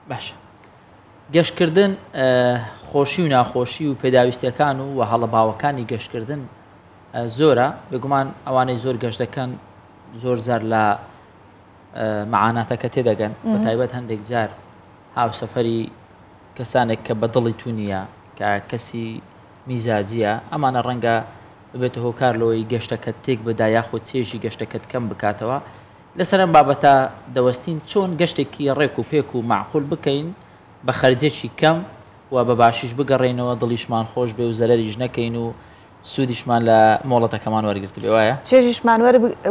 باشە گەشتکردن خۆشی و ناخۆشی و پێداویستیەکان و هەڵە باوەکانی گەشتکردن زۆرە بێگومان ئەوانەی زۆر گەشت دەکەن زۆر زار لە معاناتەکە تێدەگەن بە تایبەت هەندێک جار هاوسەفەری کەسانێک کە بە دڵی تو نییە کە کەسی میزاجیە ئەمانە ڕەنگە ببێتە هۆکار لەوەی گەشتەکەت تێک بدا یاخۆ چێژی گەشتەکەت کەم بکاتەوە لەسەر ئەم بابەتە دەوەستین چۆن گەشتێکی ڕێک و پێک و معقول بکەین بە خەرجێکی کەم و بە باشیش بگەڕێنەوە دڵیشمان خۆش بێ و زەرریش نەکەین و سوودیشمان لە مۆڵەتەکەمان وەرگرت بێ وایە چێژیشمان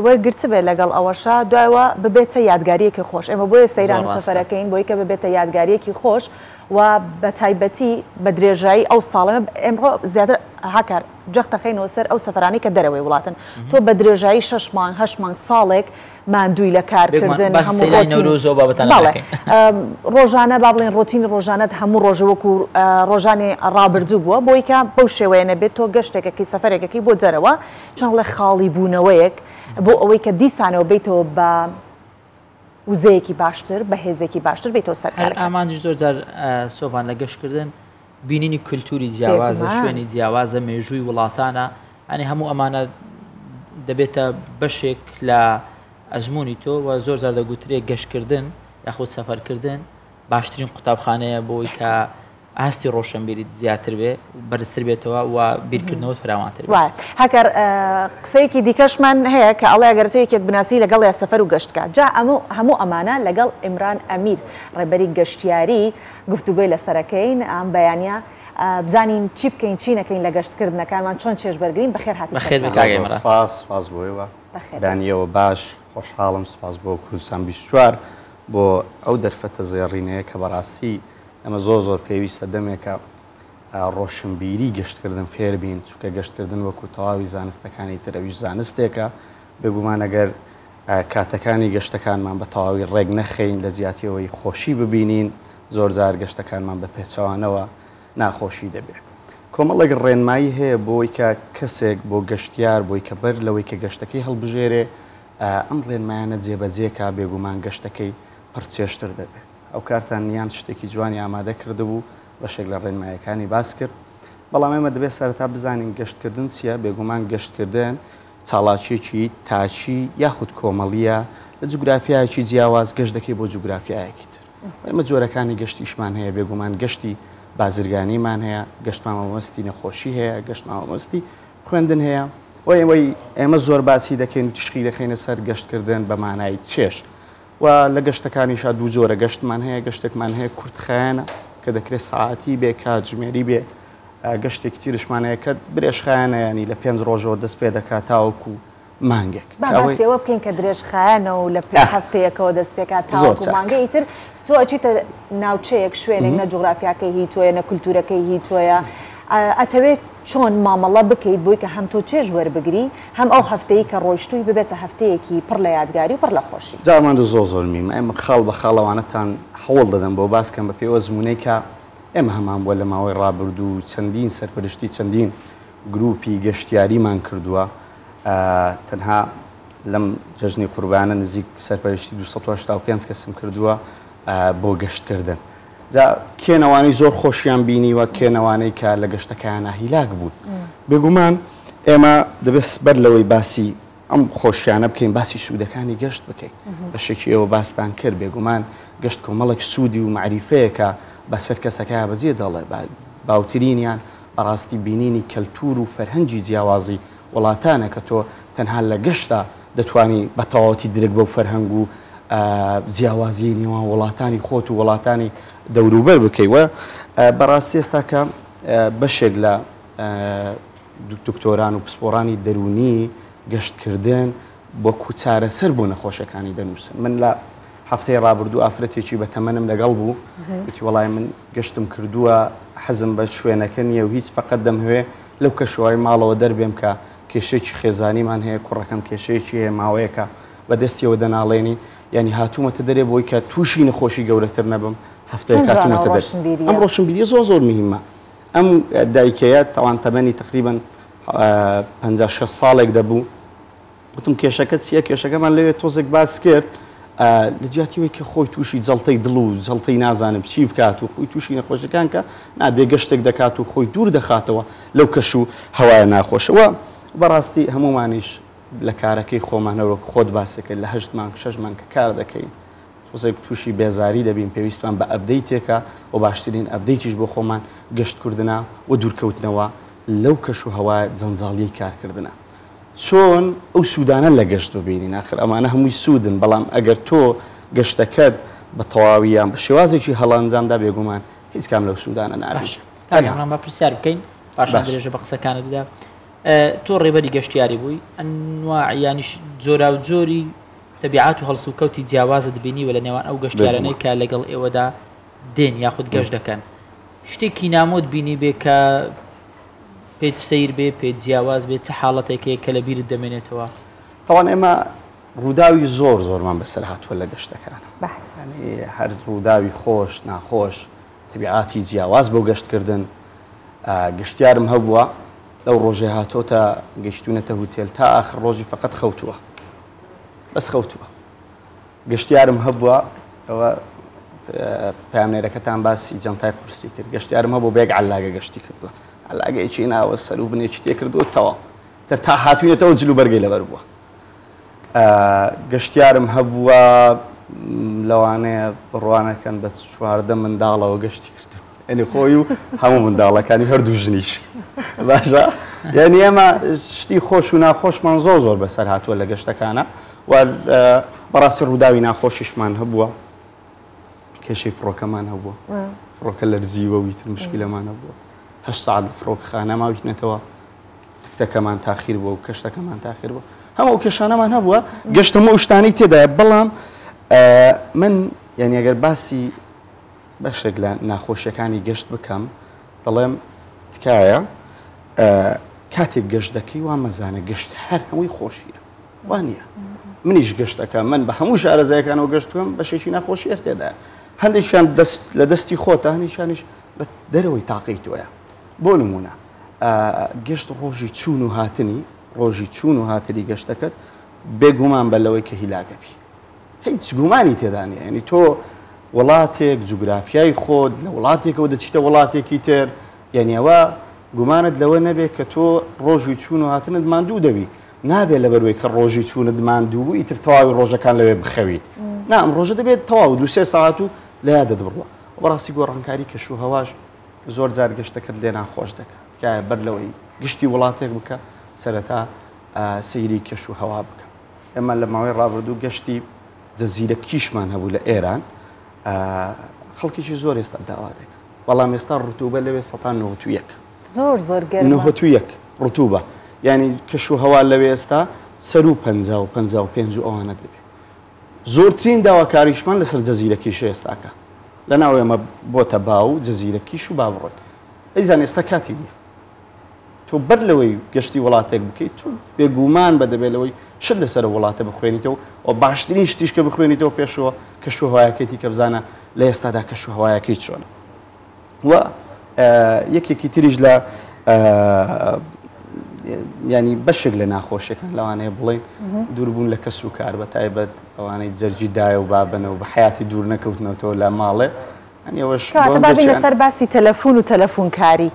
وەرگرت بێ لەگەڵ ئەوەشە دوایەوە ببێتە یادگاریەکی خۆش ئێمە بۆیە سەیران و سەفەرەکەین بۆی کە ببێتە یادگاریەکی خۆش و بە تایبەتی بە درێژایی ئەو ساڵەمە ئێمڕۆ زیاتر هاکار جەختەخەینەوە سەر ئەو سەفرانی کە دەرەوەی وڵاتن تۆ بە درێژایی 6 مانگ 8 مانگ ساڵێک ماندووی لە کارکردن ڕۆژانە با بڵێن ڕۆتین ڕۆژانەت هەموو ڕۆژەوەکو ڕۆژانی ڕابردوو بووە بۆی کە بەو شێوەیە نەبێت تۆ گەشتێکەکەی سەفەرێکەکەی بۆ جەرەوە چۆن لە خاڵی بوونەوەیەک بۆ ئەوەی کە دیسانەوە بیتەوە بە وزەیەکی باشتر بە هێزێکی باشتر بیتەوە سەرکار ئامانجی زۆر جار سۆڤان لە گەشتکردن بینینی کللتوری جیاوازە شوێنی جیاوازە مێژووی وڵاتانە ئەنی هەموو ئەمانە دەبێتە بەشێک لە ئەزمموی تۆ و زۆر زار دەگوترێ گەشتکردن یاخود سەفەرکردن باشترین قوتابخانەیە بۆی کە ئاستی ڕۆشنبیری زیاتر بێ بەرزتر بێتەوە و بیرکردنەوە فراوانتر هەکەر قسەیەکی دیکەشمان هەیە کە ئەڵێ ئەگەرێک بناسی لەگەڵ یا سەفەر و گەشتکە جا هەموو ئەمانە لەگەڵ ئیمران ئەمیر ڕێبەری گەشتیاری گفتوگوی لەسەرەکەین ئەم بەیانە بزانین چی بکەین چی نەکەین لە گەشتکردنەکانمان چۆن چێژ بەرگین بەخێر هاتی سپاس بۆیەوە دانیەوە باش خۆشحاڵم سپاس بۆ کوردستان 24 بۆ ئەو دەرفەتە زێڕینەیە کە بەڕاستی ئەمە زۆر پێویستە دەمێکە ڕۆشنبیری گەشتکردن فێربین چونکە گەشتکردن وەکو تەواوی زانستەکانی ترەویش زانستێکە بێگومان ئەگەر کاتەکانی گەشتەکانمان بە تەواوی ڕێک نەخەین لە زیاتیەوەی خۆشی ببینین زۆر جار گەشتەکانمان بە پێچەوانەوە ناخۆشی دەبێت کۆمەڵێک ڕێنمایی هەیە بۆی کە کەسێک بۆ گەشتیار بۆی کە بەر لەوەی کە گەشتەکەی هەڵبژێرێ ئەم ڕێنمایانە جێبەجێکا بێگومان گەشتەکەی پڕچێشتر دەبێت ئەو کارتان یان شتێکی جوانی ئامادە کردبوو بەشێک لە ڕێنمایەکانی باس کرد بەڵام ئێمە دەبێت سەرەتا بزانین گەشتکردن چییە بێگومان گەشتکردن چاڵاکیێکی تاچی یاخود کۆمەڵیە لە جوگرافیایەکی جیاواز گەشت دەکەی بۆ جوگرافیایەکی تر ئێمە جۆرەکانی گەشتیشمان هەیە بێگومان گەشتی بازرگانیمان هەیە گەشت مامەوەستی نەخۆشی هەیە گەشت مامەوەستی خوێندن هەیە ئێمە زۆر باسی دەکەین تشخی دەکەینە سەر گەشتکردن بە مانای چێش و لە گەشتەکانیشا دوو جۆرە گەشتمان هەیە گەشتێکمان هەیە کورتخایەنە کە دەکرێت سعاتی بێ کاتژمێری بێ گەشتێک تیرشمان هەیە کە برێژخایەنە ینی لە 5 ڕۆژەوە دەست پێ دەکات تاوەکو مانگێک باسیەوە بکەین کە درێژخایەنە و لە هەفتەیەکەوە دەست پێکات تاوەکو مانگەی تر تۆ ئەچیتە ناوچەیەک شوێنێک نە جوغرافیاکەی هی تۆیە نە کولتورەکەی هی تۆیە ئەتەوێت چۆن مامەڵە بکەیت بۆی کە هەم تۆ چێژ وەربگری هەم ئەو هەفتەیە کە ڕۆیشتووی ببێتە هەفتەیەکی پڕ لە یادگاری و پڕ لە خۆشی جامان زۆر میم ئێمە خاڵ بە خاڵەوانەتان هەوڵ دەدەم بۆ باسکەم بە پێوە زمونەی کە ئێمە هەمان بووە لە ماوەی ڕابردوو چەندین سەرپەرشتی چەندین گروپی گەشتیاریمان کردووە تەنها لەم جەژنی قوربانە نزیک سەرپەرشتی 285 کەسم کردووە بۆ گەشتکردن جا کێنەوانی زۆر خۆشیان بینیوە کێنەوانەی کە لە گەشتەکانە هیلاک بوون بێگومان ئێمە دەبێت بەر لەوەی باسی ئەم خۆشیانە بکەین باسی سوودەکانی گەشت بکەین بەشێکی ئێوە باستان کرد بێگومان گەشت کۆمەڵێک سوودی و معریفەیەکە بەسەر کەسەکە بەجێ دەڵێ باوترینیان بەڕاستی بینینی کەلتور و فەرهەنگی جیاوازی وڵاتانە کە تۆ تەنها لە گەشتە دەتوانی بە تەواوەتی درک بەو فەرهەنگ و جیاوازی نێوان وڵاتانی خۆت و وڵاتانی دەوروبەر بکەیوە بەڕاستی ئێستا کە بەشێک لە دکتۆران و پسپۆرانی دەرونی گەشتکردن بۆ کوچارەسەر بۆ نەخۆشەکانی دەنووسن من لە هەفتەی ڕابردوو ئافرەتێکی بە تەمەنم لەگەڵ بوو وتی وەڵای من گەشتم کردووە حەزم بە شوێنەکە نییە و هیچ فقط دەمهوێ لەو کەشوهای ماڵەوە دەربێم کە کێشەیەکی خێزانیمان هەیە کوڕەکەم کێشەیەکی هەیە ماوەیەکە بەدەستیەوە دەناڵێنی ینی هاتوومەتە دەرێ بۆی کە تووشی نەخۆشی گەورەتر نەبم هەفتەیە هاتوومەتە دەر ئەم ڕۆشنبیری زۆر مهمە ئەم دایکەیە تاوان تەمەنی تقریبا 56 ساڵێک دەبوو وتم کێشەکە چییە کێشەکەمان لەوێ تۆزێک باس کرد لە جیاتیەوەی کە خۆی تووشی جەڵتەی دڵ و جەڵتەی نازانم چی بکات و خۆی تووشی نەخۆشەکان کە نادێ گەشتێک دەکات و خۆی دوور دەخاتەوە لەو کەش و هەوایە ناخۆشەوە بەڕاستی هەمومانیش لە کارەکەی خۆمانەوە خۆت باسەکە لە 8 مانگ 6 مانگ کە کار دەکەین وەزێک تووشی بێزاری دەبین پێویستمان بە ئەپدەیتێکە و باشترین ئەپدەیتیش بۆ خۆمان گەشتکردنا و دوورکەوتنەوە لەو کەش و هەوای جەنجاڵیی کارکردنە چۆن ئەو سوودانە لە گەشت ببینی ناخر ئەمانە هەمووی سوودن بەڵام ئەگەر تۆ گەشتەکەت بە تەواویان بە شێوازێکی هەڵانجامدا بێگومان هیچ کام لەو سوودانە نابێت کامیان پرسیار بکەین پاشان درێژە بە قسەکانت بدا تۆ ڕێبەری گەشتیاری بووی ئەنواع یانیش جۆرا و جۆری تەبیعات و هەڵسو کەوتی جیاوازە دەبینی و لە نێوان ئەو گەشتیارانەی کە لەگەڵ ئێوەدا دێن یاخود گەشت دەکەن شتێکی نامۆت بینی بێ کە پێت سیر بێ پێت جیاواز بێت چه حاڵەتێکەیە کە لە بیرت دەمێنێتەوە تاوان ئێمە ڕووداوی زۆرمان بەسەر هاتووە لە گەشتەکانە هەر ڕووداوی خۆش ناخۆش تەبیعاتی جیاواز بەو گەشتکردن گەشتیارم هەبووە لەو ڕۆژێ هاتۆتە گەشتونەتە هوتێل تا ئاخر ڕۆژی فقط خەوتووە بەس خەوتووە گەشتیارم هەبووە ئەوە پامنێرەکەتان باسی جەنتای قورسی کرد گەشتیارم هەبوو بێک عەلاگە گەشتی کردووە عەلاگەیەکی ناوە سەر و بنێکی تێ کردووە تەواو تر تا هاتووینێتەوە جلو بەرگەی لەبەر بووە گەشتیارم هەبووە لەوانەیە بڕوانەکەن بە 14 منداڵەوە گەشتی کردو ئەنی خۆی و هەموو منداڵەکانی هەردوو ژنیش باشە یعنی ئێمە شتی خۆش و ناخۆشمان زۆر بەسەر هاتووە لە گەشتەکانە و بەڕاستی ڕووداوی ناخۆشیشمان هەبووە کێشەی فڕۆکەمان هەبووە فڕۆکە لەرزیوە ویتر مشکلەمان هەبووە 8 ساعت لە فڕۆکخانە ماویتنێتەوە تکتەکەمان تاخیر بووە و کەشتەکەمان تاخیر بووە هەموو کێشانەمان هەبووە گەشتەمە و شتانی تێدایە بەڵام من یعنی ئەگەر باسی بەشێک لە ناخۆشیەکانی گەشت بکەم دەڵێم تکایە کاتێک گەشت دەکەی وا مەزانە گەشت هەر هەمووی خۆشیە وانە منیش گەشتەکە من بە هەموو شارەزایەکانەوە گەشت بکەم بەشێکی ناخۆشی تێدایە هەندێکیان لە دەستی خۆتە هەنیشانیش لە دەرەوەی تاقەی تۆیە بۆ نمونە گەشت ڕۆژی چوون و هاتنی ڕۆژی چوون و هاتنی گەشتەکەت بێگومان بە لەوەی کە هیلاگەبی هیچ گومانی تێدانە ینی تۆ وڵاتێک جوگرافیای خۆت لە وڵاتێکەوە دەچیتە وڵاتێکی تر یعنیەوە گومانت لەوە نەبێت کە تۆ ڕۆژی چوون و هاتنت ماندوو دەبی نابێت لەبەروەی کە ڕۆژی چوونت ماندوو بوو ئیتر تەواوی ڕۆژەکان لەوێ بخەوی نا ئەم ڕۆژە دەبێت تەواو 2-3 ساعت و لە یاد دەبڕوە بەڕاستی گۆڕانکاری کەش و هەواش زۆر جار گەشتەکەت لێ ناخۆش دەکات تکایە بەر لەوەی گشتی وڵاتێک بکە سەرەتا سەیری کەش و هەوا بکە ئێمە لە ماوەی ڕابردوو گەشتی جەزیرە کیشمان هەبوو لە ئێران خەڵکیی زۆر ئێستا داوا دەکەن بەڵام ئێستا ڕوتوبە لەوێ 91 زۆر گەرمە 91 ڕوتوبە ینی کەش و هەوا لەوێ ئێستا سەر و 55 ئەوانە دەبێت زۆرترین داواکاریشمان لەسەر جەزیرە کیشە ئێستاکە لە ناو ئێمە بۆتە باو جەزیرە کیش و بابڕۆی ئەیزان ئێستا کاتی نییە تۆ بەر لەوەی گەشتی وڵاتێک بکەیت تۆ بێگومان بە دەبێت لەوەی شت لەسەر وڵاتە بخوێنیتەوە و باشترین شتیش کە بخوێنیتەوە پێشەوە کەش و هەوایەکەیتی کە بزانە لە ئێستادا کەش و هەوایەکەی چۆنە و یەکێکی تریش لە ینی بەشێک لە ناخۆشیەکان لەوانەیە بڵێن دووربوون لە کەس و کار بە تایبەت ئەوانەی جەرجی دایە و بابنەوە بە حیاتی دوور نەکەوتنەوەەوە لە ماڵێ بابی لەسەر باسی تەلەفۆن و تەلەفۆنکاری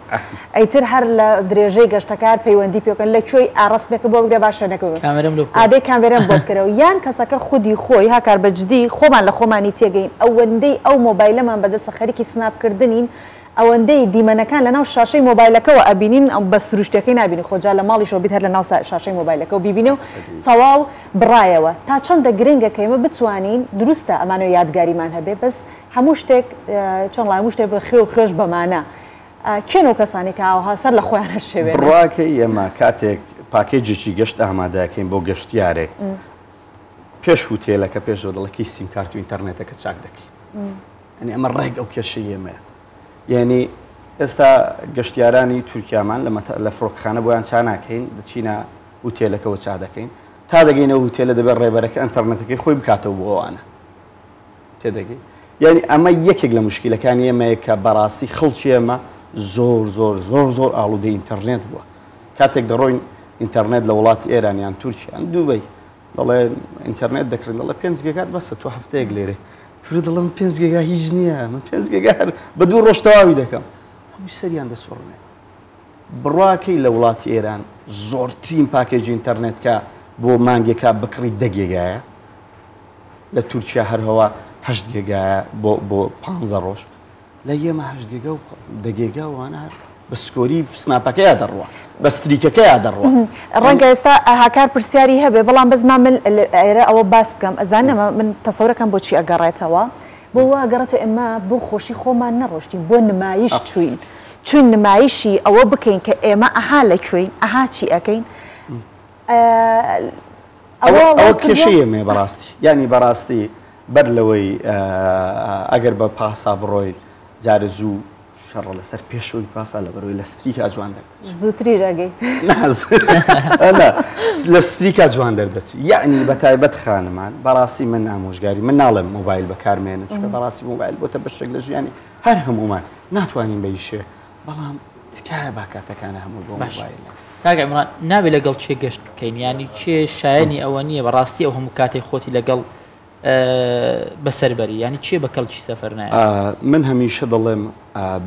ئەیتر هەر لە درێژەی گەشتەکار پەیوەندی پێکەن لەکوێی ئارەسمێکە بۆ بگرە باشە نەکەوێت ئادەی کامێرەم بۆ بکەرەوە یان کەسەکە خودی خۆی هاکار بەجددی خۆمان لە خۆمانی تێگەین ئەوەندەی ئەو مۆبایلەمان بەدەستە خەریکی سناپکردنین ئەوەندەی دیمەنەکان لە ناو شاشەی مۆبایلەکەەوە ئەبینین بە سروشتەکەی نبینی خۆجا لە ماڵی شۆبیت هەر لە ناو شاشەی مۆبایلەکە و بیبینە و تەواو بڕایەوە تا چەندە گرنگە کە ئێمە بتوانین دروستە ئەمانەوە یادگاریمان هەبێ بەس هەموو شتێک چۆن هەموو شتێک بە خێ و خێش بەمانە کێنەوە کەسانی کە ئاوها سەر لە خۆیانە شێوێت بڕواکەی ئێمە کاتێک پاکێجێکی گەشت ئامادەکەین بۆ گەشتیارێک پێش هوتێلەکە پێشەوە دڵەکەی سیمکارت و ئینتەرنێتەکە چاک دەکەی ئەنی ئەمە ڕێک ئەو کێشەی ئێمەیە یعنی ئێستا گەشتیارانی تورکیامان لە فڕۆکخانە بۆیان چا ناکەین دەچینە هوتێلەکەەوە چا دەکەین تا دەگەینەوە هوتێلە دەبێت ڕێبەرەکە ئەنتەرنێتەکەی خۆی بکاتەوە بۆ ئەوانە تێدەگەی یعنی ئەمە یەکێک لە مشکلەکانی ئێمەیە کە بەڕاستی خەڵکی ئێمە زۆر ئاڵوودەی ئینتەرنێت بووە کاتێک دەڕۆین ئینتەرنێت لە وڵاتی ئێرانیان تورکیان دووبەی دەڵێ ئینتەرنێت دەکردن دەڵێ 5 گیگات بەسە تو هەفتەیەک لێرێ فرو دەڵێ من 5 گیگا هیچ نییە من 5 گیگا بە 2 ڕۆژ تەواوی دەکەم هەمووی سەریان دەسوڕنێ بڕواکەی لە وڵاتی ئێران زۆرترین پاکێجی ئینتەرنێتکە بۆ مانگێکا بکڕی 10 گیگایە لە تورکیا هەروەها 8 گیگایە بۆ 15 ڕۆژ لە ئێمە 8 گیگا و 10 گیگا وانە هەر بە سکۆری سناپەکەیە دەڕوە بە ستریکەکەیە دەڕوە ڕەنگە ئێستا هاکار پرسیاری هەبێ بەڵام بەزمان من ئێرە ئەوە باس بکەم ئەزانەمە من تەسەورەکەم بۆچی ئەگەڕێتەوە بۆ وا گەڕێتەوە ئێمە بۆ خۆشی خۆمان نەڕۆشتین بۆ نمایش چوین چون نمایشی ئەوە بکەین کە ئێمە ئەها لەکوێین ئەها چی ئەەکەین ئەوە کێشەیە مێ بەڕاستی ینی بەڕاستی بەر لەوەی ئەگەر بە پاسا بڕۆین جارە زوو شەڕە لەسەر پێشەوەی پاسا لە بەرەوەی لە ستریکا جوان دەردەچێت زووتری ڕێگەی لە ستریکا جوان دەردەچی یعنی بە تایبەت خانمان بەڕاستی من ئامۆژگاری من ناڵێم مۆبایل بەکارمێنن چونکە بەڕاستی مۆبایل بۆتە بەشێک لە ژیانی هەر هەمومان ناتوانین بەیشێ بەڵام تکایە باکاتەکانە هەموو بۆ مۆبایل کاگە عیمران ناوێت لەگەڵ چێ گەشت بکەین ینی چێ شایانی ئەوە نییە بەڕاستی ئەو هەموو کاتێک خۆتی لەگەڵ بەسەربەری ینی چێ بە کەڵکی سەفەر نایە من هەمیشە دەڵێم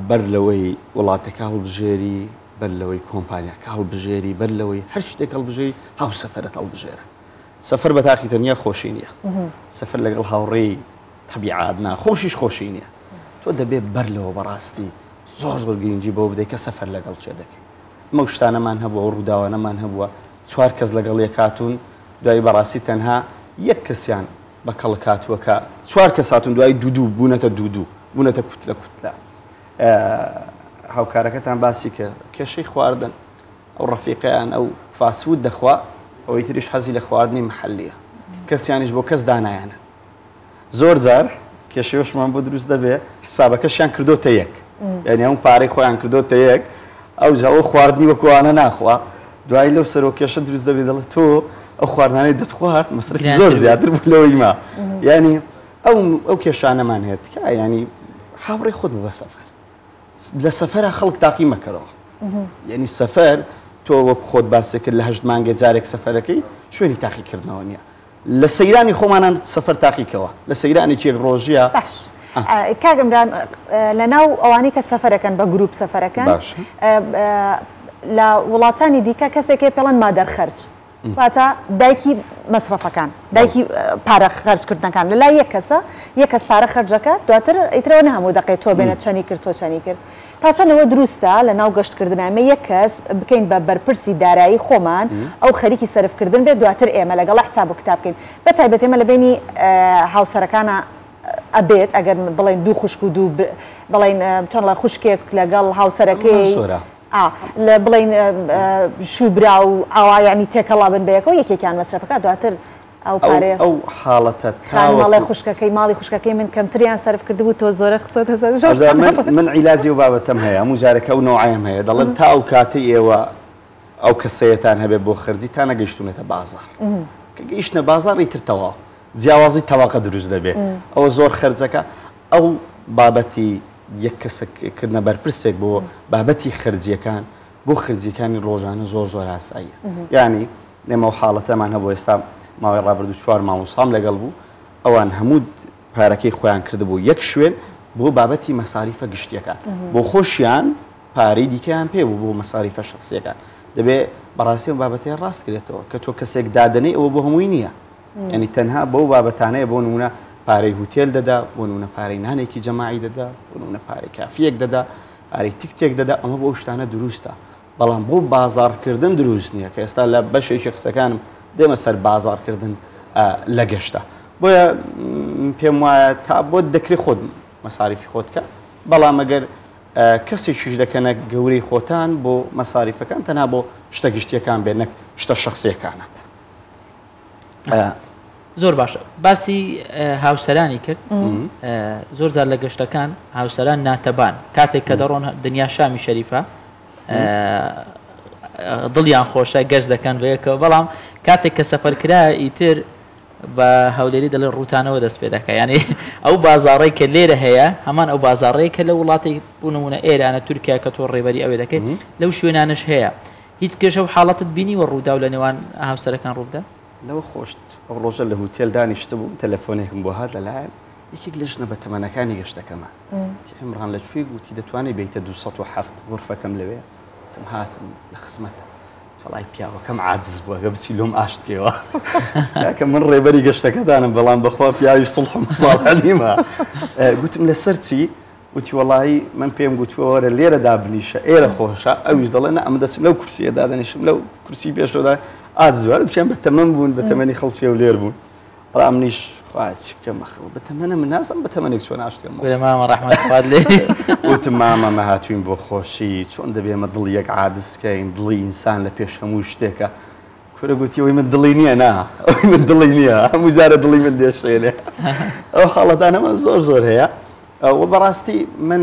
بەر لەوەی وڵاتەکە هەڵبژێری بەر لەوەی کۆمپانیاکە هەڵبژێری بەر لەوەی هەر شتێک هەڵبژێری هاو سەفەرت هەڵبژێرە سەفەر بە تاقی تەنیا خۆشی نییە سەفەر لەگەڵ هاوڕێی تەبیعات خۆشیش خۆشی نییە تۆ دەبێت بەر لەوە بەڕاستی زۆر زۆر گرنگی بۆ بدەیت کە سەفەر لەگەڵ چێ دەکەیت ئەمە شتانەمان هەبووە ڕووداوانەمان هەبووە 4 کەس لەگەڵ یەکاتون دوای بەڕاستی تەنها یەک کەسیان بە کەڵ کاتووە کە 4 کەس هاتون دوای دوو بوونەتە دوو بوونەتە کوتلە کوتلە هاوکارەکەتان باسی کرد کێشەی خواردن ئەو ڕەفیقیان ئەو فاسفود دەخوا ئەوەی تریش حەزی لە خواردنی محەلیە کەسیانیش بۆ کەس دانایانە زۆر جار کێشەیەشمان بۆ دروست دەبێ حسابەکەشیان کردۆتە یەک یعنی ئەو پارەی خۆیان کردۆتە یەک ئەو جاوە خواردنی وەکوانە ناخوا دوای لەو سەرۆ کێشە دروست دەبێت دەڵێت تۆ ئەو خواردنانەی دەتخوارد مەسرفی زۆر زیاتر بوو لەوەی ما ینی ئەو کێشانەمان هێت کە ینی هاوڕێی خۆت بە سەفەر لە سەفەرە خەڵک تاقی مەکەرەوە یعنی سەفەر تۆ وەک خۆت باسی کرد لە 8 مانگە جارێک سەفەرەکەی شوێنی تاقیکردنەوە نییە لە سەیرانی خۆمانان سەفەر تاقیکەوە لە سەیرانی چێک ڕۆژیە کاگەمران لە ناو ئەوانی کە سەفەرەکەن بە گروپ سەفەرەکەن لە وڵاتانی دیکە کەسێکی پێڵەن مادەر خەرج واتە دایکی مەسرەفەکان دایکی پارە خەرجکردنەکان لە لای یەک کەس پارە خەرجەکە دواتر ئیترەوە نەهەموو دەقێت تۆ بێنێت چەنی کرد تۆ چەنی کرد تا چەندەوە دروستە لە ناو گەشتکردنامە یەک کەس بکەین بە بەرپرسی دارایی خۆمان ئەو خەریکی سەرفکردن بێت دواتر ئێمە لەگەڵ حساب و کتاب بکەین بە تایبەت ئێمە لە بینی هاوسەرەکانە ئەبێت ئەگەر بڵین دوو خوشک و دوو بڵین چەند لە خوشکێک لەگەڵ هاوسەرەکەی لە بڵین شوبرا و ئاوا ینی تێکەڵا بن بەیەکەوە یەکێکیان مەسرفەکە دواتر ئەو پارێ ئەو حاڵەتە ماڵی خوشکەکەی ماڵی خوشکەکەی من کەمتریان سەرف کرد بوو تۆ زۆرە خسە من عیلازی و بابەتەم هەیە هەموو جارێکە و نەوعیم هەیە دەڵێن تا ئەو کاتی ئێوە ئەو کەسەیەتان هەبێت بۆ خەرجی تا نەگەیشتونێتە بازار کە گەیشتنە بازاڕی تر تەواو جیاوازی تەواقە دروست دەبێت ئەوە زۆر خەرجەکە ئەو بابەتی یەک کەسەکردنە بەرپرسێک بۆ بابەتی خەرجیەکان بۆ خەرجیەکانی ڕۆژانە زۆر زۆر ئاساییە یعنی ئێمە و حاڵەتەمان هەبوو ئێستا ماوەی ڕابردوو 4 مامۆسام لەگەڵ بوو ئەوان هەموو پارەکەی خۆیان کردبوو یەک شوێن بۆ بابەتی مەساریفە گشتیەکان بۆ خۆشیان پارەی دیکەیان پێ بوو بۆ مەساریفە شخصیەکان دەبێت بەڕاستی و بابەتەیە ڕاست کرێتەوە کە تۆ کەسێک دادنەی ئەوە بۆ هەمووی نییە ینی تەنها بەو بابەتانەیە بۆ نمونە پارەی هوتێل دەدا بۆ نمونە پارەی نانێکی جەماعی دەدا بۆ نمونە پارەی کافیەک دەدا پارەی تیکتێک دەدا ئەمە بۆ شتانە دروستە بەڵام بۆ بازارکردن دروست نییە کە ئێستا لە بەشێکی قسەکانم دێمە سەر بازارکردن لە گەشتە بۆیە پێم وایە تا بۆ دەکری خۆت مەساریفی خۆتکە بەڵام ئەگەر کەسێکیش دەکەنە گەورەی خۆتان بۆ مەساریفەکان تەنها بۆ شتە گشتیەکان بێ نەک شتە شخصیەکانە زۆر باشە باسی هاوسەرانی کرد زۆر زار لە گەشتەکان هاوسەران ناتەبان کاتێک کە دەڕۆن دنیا شامی شەریفە دڵیان خۆشە گەشت دەکەن بەیەکەوە بەڵام کاتێک کە سەفەرکرا ئیتر بە هەولێری دەڵێن ڕوتانەوە دەست پێ دەکە ینی ئەو بازاڕێک کە لێرە هەیە هەمان ئەو بازاڕەیە کە لە وڵاتی بوونمونە ئێرانە تورکیا کە تۆ ڕێبەری ئەوێ دەکەیت لەو شوێنانش هەیە هیچ کێشە و حاڵەتت بینی وە ڕوودا و لە نێوان هاوسەرەکان ڕوودا لەوە خۆشتر ئەو ڕۆژە لە هوتێل دانیشتە بوو تەلەفۆنێکم بۆ هات لەلایەن یەکێک لە ژنە بە تەمەنەکانی گەشتەکەمە ئیمڕان لەکوێ گوتی دەتوانێت بیتە 207 غرفەکەم لەوێ تم هاتم لە خزمەتە وڵای پیاوەکەم عاجز بووە گە بچی لۆم ئاشتکەوە کە من ڕێبەری گەشتەکەدانم بەڵام بەخوا پیاوی سڵح و مەساڵحەلیمە گوتم لەسەر چی وتی وڵایی من پێم گوتووەوەرە لێرە دابنیشە ئێرە خۆشە ئەویش دەڵێن ئەمە دەسم لەو کورسیە دادەنیشم لەو کورسی پێشەوەدا ئاجزوارە بچیان بە تەمەن بوون بە تەمەنی خەڵکی و لێر بوون بەڵام منیش چی بکەم مەخەوە بە تەمەنە من نازم بە تەمەنێک چۆن ئاشتکەم مامە ڕەحمەت خوارد لێ وتم مامە مەهاتوین بۆ خۆشی چۆن دەبێمە دڵ یەک عادزکەین دڵی ئینسان لە پێش هەموو شتێکە کورە گوتی ئەوی من دڵی نییە نا ئەوی من دڵی نییە هەموو جارە دڵی من دێشێنێ ئەو خاڵەتانەمە زۆر هەیە و بەڕاستی من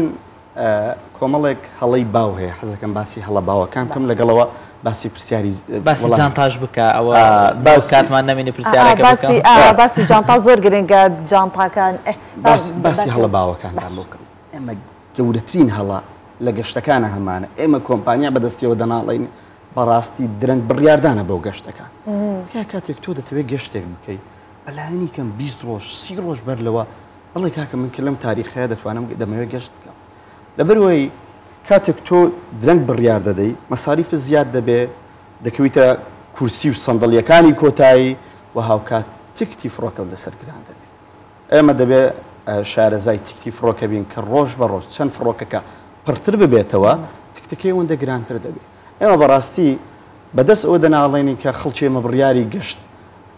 کۆمەڵێک هەڵەی باو هەیە حەزەکەم باسی هەڵە باوەکان بکەم لەگەڵەوە باسی پرسیاری باسی جانتاژ بکە ئەوە کاتمان نەمینی پرسیارەکە باسی جانتا زۆر گرنگە جانتاکان باسی هەڵە باوەکاندان بکەم ئێمە گەورەترین هەڵە لە گەشتەکانە هەمانە ئێمە کۆمپانیا بەدەستیەوە دەناڵین بەڕاستی درەنگ بڕیاردانە بەو گەشتەکان تکای کاتێک تۆ دەتەوێت گەشتێک بکەیت بەلایەنی کەم 20 ڕۆژ 30 ڕۆژ بەر لەوە بەڵێ کاکە من کە لەم تاریخەیە دەتوانم دەمەوێت گەشت بکەم لەبەرەوەی کاتێک تۆ درەنگ بڕیار دەدەی مەساریف زیاد دەبێ دەکەویتە کورسی و سەندەڵیەکانی کۆتایی و هاوکات تکتی فڕۆکە لەسەر گران دەبێ ئێمە دەبێ شارەزای تکتی فڕۆکە بین کە ڕۆژ بە ڕۆژ چەند فڕۆکەکە پڕتر ببێتەوە تکتەکەی وەندە گرانتر دەبێت ئێمە بەڕاستی بەدەست ئەوە دەناڵێنی کە خەڵکی ئێمە بڕیاری گەشت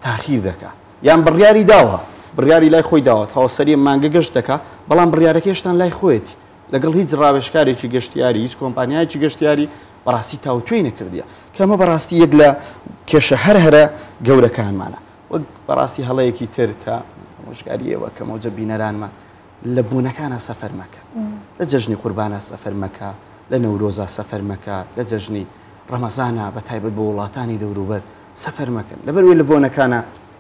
تاخیر دەکا یان بڕیاری داوە بڕیاری لای خۆی داوە هاوسەری مانگە گەشت دەکا بەڵام بڕیارەکەشتان لای خۆیەتی لەگەڵ هیچ ڕاوێژکارێکی گەشتیاری هیچ کۆمپانیایکی گەشتیاری بەڕاستی تاوتوێی نەکردیە کەمە بەڕاستی یەک لە کێشە هەرە گەورەکانمانە وەک بەڕاستی هەڵەیەکی تر کە ڕۆژگاریەوە کە مەوجە بینەرانمان لە بوونەکانە سەفەر مەکە لە جەژنی قوربانە سەفەر مەکە لە نەورۆزە سەفەر مەکە لە جەژنی ڕەمەزانە بە تایبەت بە وڵاتانی دەوروبەر سەفەر مەکەن لەبەروێ لە بۆنەکانە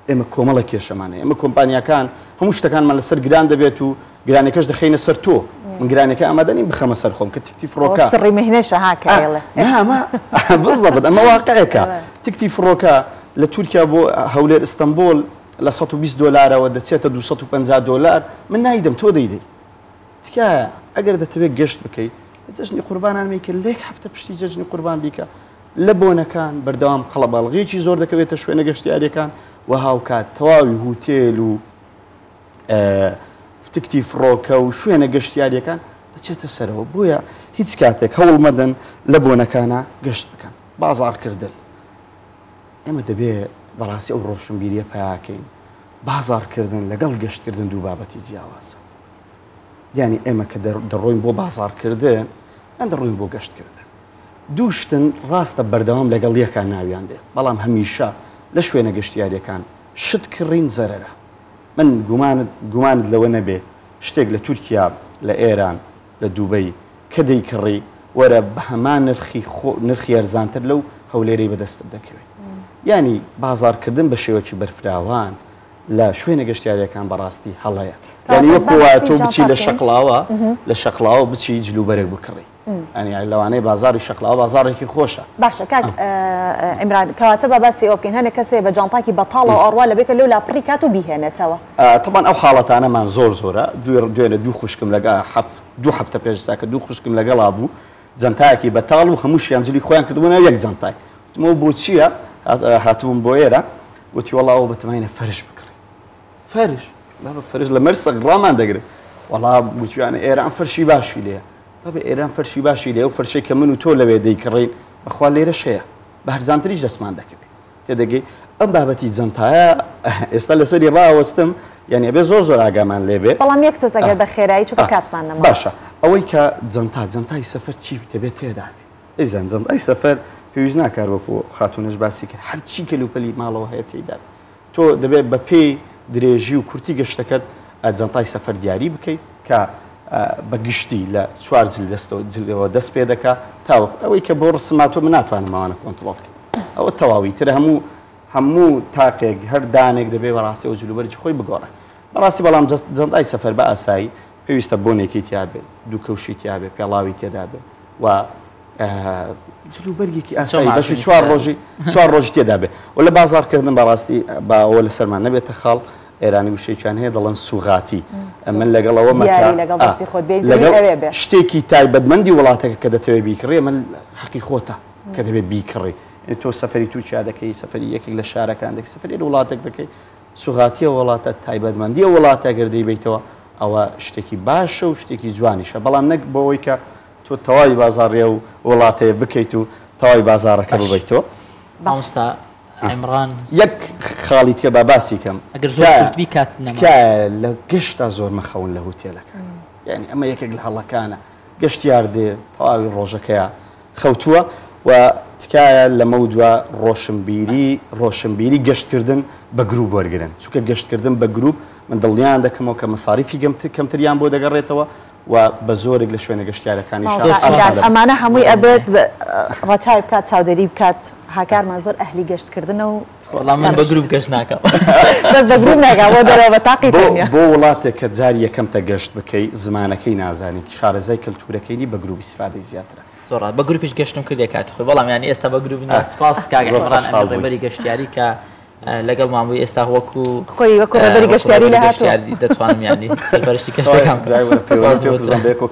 ئێمە کۆمەڵە کێشەمانە ئێمە کۆمپانیەکان هەموو شتەکانمان لەسەر گران دەبێت و گرانەکەش دەخینە سەر تۆ من گرانەکە ئەمادەنیم بخەمە سەر خۆم کە تکتی فڕۆکە سڕی مهنێشە هاکەڵێ ئەمە بزڵبت ئەمە واقعەکە تکتی فڕۆکە لە تورکیا بۆ هەولێر ئستەمبۆل لە 120 دلارەوە دەچێتە 250 دلار من نایدەم تۆ دەیدەی تکایە ئەگەر دەتەوێت گەشت بکەیت جەژنی قوربانان میکە لێک هەفتە پشتی جەژنی قوربان بیکە لە بۆنەکان بەردەوام قەڵەباڵغێکی زۆر دەکەوێتە شوێنە گەشتیاریەکان و هاوکات تەواوی هوتێل و تکتی فڕۆکە و شوێنە گەشتیاریەکان دەچێتە سەرەوە بۆیە هیچ کاتێک هەوڵ مەدەن لە بۆنەکانە گەشت بکەن بازاڕکردن ئێمە دەبێت بەڕاستی ئەو ڕۆشنبیریە پیاکەین بازاڕکردن لەگەڵ گەشتکردن دوو بابەتی جیاوازە یعنی ئێمە کە دەڕۆین بۆ بازاڕکردن ئەن دەڕۆین بۆ گەشتکردن دوو شتن ڕاستە بەردەوام لەگەڵ یەکان ناویان دێ بەڵام هەمیشە لە شوێنە گەشتیاریەکان شت کڕین زەرەرە من گومانت لەوە نەبێ شتێک لە تورکیا لە ئێران لە دووبەی کە دەیکڕی وەرە بە هەمان نرخی ئەرزانتر لەو هەولێرەی بەدەستت دەکەوێت ینی بازاڕکردن بە شێوەکی بەرفراوان لە شوێنە گەشتیاریەکان بەڕاستی هەڵەیە ینی وەکووە تۆ بچی لە شەقڵاوە بچی جلوبەرێک بکڕی ئەنی لەوانەیە بازاری شەقڵاوە بازارێکی خۆشە باشە کاک ئیمران کەواتە بە باسی ئەو بکەین هەنێک کەسێ بە جانتاکی بەتاڵەوە ئەڕوا لەبێکە لەو لاپڕی کات و بیهێنێتەوە طبعا ئەو حاڵەتانەمان زۆرە دوێنە دوو خوشکم لەگە دوو هەفتە پێشتا کە دوو خوشکم لەگەڵا بوو جەنتایەکی بەتاڵ و هەمووشیان جلی خۆیان کردبوونە یەک جەنتای وتمەوە بۆ چییە هاتبووم بۆ ئێرە وتی وەڵاوە بەتماینە فەرش بکڕی فەرش لە مەرسەق ڕامان دەگرێت وەڵا گوتیانە ئێران فەرشی باشی لێە بەبێ ئێران فەرشی باشی لێ و فەرشەی کە من و تۆ لەوێ دەیکڕین بەخوا لێرە شەیە بە هەرزانتریش دەستمان دەکەوێت تێدەگەی ئەم بابەتی جەنتایە ئێستا لەسەری ڕاوەستم یعنی ئەبێ زۆر ئاگامان لێبێ بەڵام یەک تۆز ئەگەر بە خێرایی چووکە کاتمان نەما باشە ئەوەی کە جەنتای سەفەر چی دەبێت تێدابێ ئەیزان جەنتای سەفەر پێویست ناکار وەکو خاتونەش باسی کرد هەرچی کەلوپەلی ماڵەوە هەیە تێیدا تۆ دەبێت بە پێی درێژی و کورتی گەشتەکەت جەنتای سەفەر دیاری بکەیت کە بە گشتی لە 4 جلەوە دەست پێ دەکا تاوە ئەوەی کە بۆ ڕسماتۆ من ناتوانم ئەوانە کۆنتڕۆڵ بکەم ئەوە تەواوی ترە هەموو تاقێک هەر دانێک دەبێت بەڕاستی ئەو جلوبەرێکی خۆی بگۆڕێ بەڕاستی بەڵام جەنتای سەفەر بە ئاسایی پێویستە بۆنێکی تیا بێت دوو کەوشی تیا بێت پێڵاوی تێدا بێت و جلوبەرگێکی ئاسایی بەشی چوار ڕۆژی تێدا بێ و لە بازارکردن بەڕاستی با ئەوە لەسەرمان نەبێتە خاڵ ئێرانی وشەیەکیان هەیە دەڵێن سوغاتی من لەگەڵەوە شتێکی تایبەتمەندی وڵاتەکە کە دەتەوێت بیکڕێ من حەقی خۆتە کە دەبێت بیکڕێ تۆ سەفەری تووچیا دەکەی سەفەری یەکێک لە شارەکان دەکەی سەفەری وڵاتێک دەکەی سوغاتیە وڵاتە تایبەتمەندیە وڵاتە گەردەی بیتەوە ئەوە شتێکی باشە و شتێکی جوانیشە بەڵام نەک بەوەی کە تۆ تەواوی بازاڕێ و وڵاتەیە بکەیت و تەواوی بازارەکە ببیتەوە. مامۆستا عیمران یەک خاڵی تکە با باسی کەم ئەگەر زۆر کورتبی کات لە گەشتا زۆر مەخەون لە هوتێلەکە یعنی ئەمە یەکێک لە هەڵەکانە گەشتیار دێ تەواوی ڕۆژەکەیە خەوتووە و تکایە لەمە دووە ڕۆشنبیری گەشتکردن بە گروپ وەرگرن چونکە گەشتکردن بە گروپ من دڵنیان دەکەمەوە کە مەساریفی کەمتریان بۆ دەگەڕێتەوە و بە زۆرێک لە شوێنە گەشتیارەکانی ئەمانە هەمووی ئەبێت ڕەچاوی بکات چاودێری بکات هاکارمان زۆر ئەهلی گەشتکردنە و وەڵام من بە گروپ گەشت ناکەم بەس بە گروپ ناکەم دەرەوە بە تاقی بۆ وڵاتێک کە جاری یەکەمتە گەشت بکەی زمانەکەی نازانی شارەزای کەلتورەکەی بە گروپی سفادەی زیاترە زۆر بە گروپیش گەشتم کردی کاتی خۆی بەڵام یانی ئێستا بە گروپ سپاس کاگەڕان ڕێبەری گەشتیاری کە لەگەڵ مامووی ئێستا وەکو خۆی وەکو ڕێبەری گەشتیاری لە هاتووە دەتوانم ینی سەرپەرشتی کەشتەکەم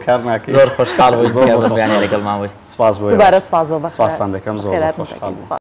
کار ناکەی زۆر خۆشحاڵ بووین لەگەڵ مامووی سپاس بۆ دووبارە سپاس بۆ سپاسان دەکەم زۆر خۆشحاڵ